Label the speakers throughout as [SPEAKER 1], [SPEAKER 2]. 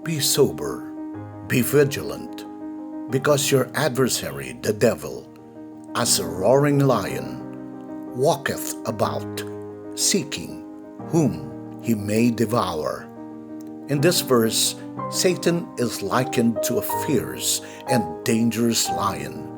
[SPEAKER 1] Be sober, be vigilant, because your adversary, the devil, as a roaring lion, walketh about, seeking whom he may devour. In this verse, Satan is likened to a fierce and dangerous lion.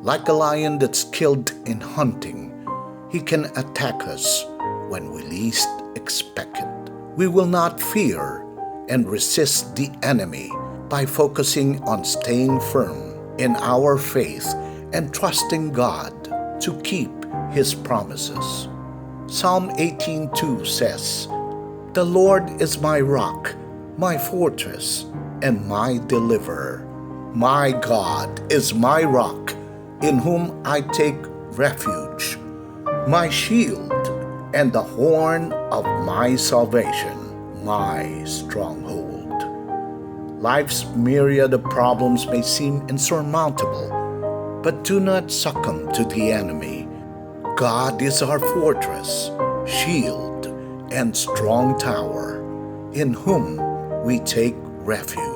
[SPEAKER 1] Like a lion that's skilled in hunting, he can attack us when we least expect it. We will not fear and resist the enemy by focusing on staying firm in our faith and trusting God to keep His promises. Psalm 18:2 says, "The Lord is my rock, my fortress, and my deliverer. My God is my rock, in whom I take refuge, my shield and the horn of my salvation, my stronghold." Life's myriad of problems may seem insurmountable, but do not succumb to the enemy. God is our fortress, shield, and strong tower, in whom we take refuge.